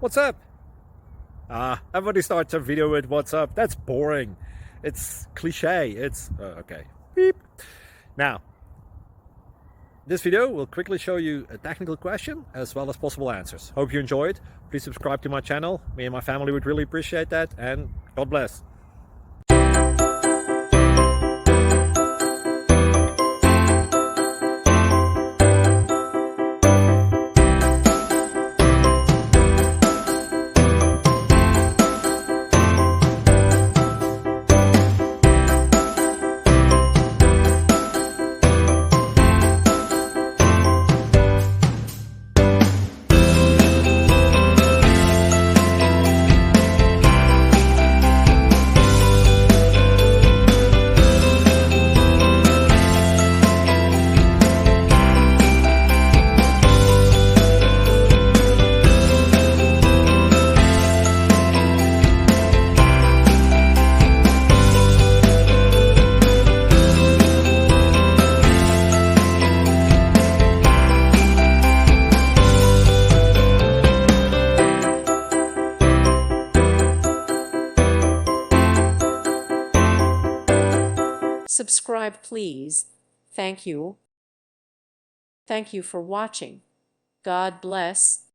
What's up? Everybody starts a video with what's up. That's boring. It's cliche. It's okay. Beep. Now, this video will quickly show you a technical question as well as possible answers. Hope you enjoyed. Please subscribe to my channel. Me and my family would really appreciate that, and God bless. Subscribe, please. Thank you. Thank you for watching. God bless.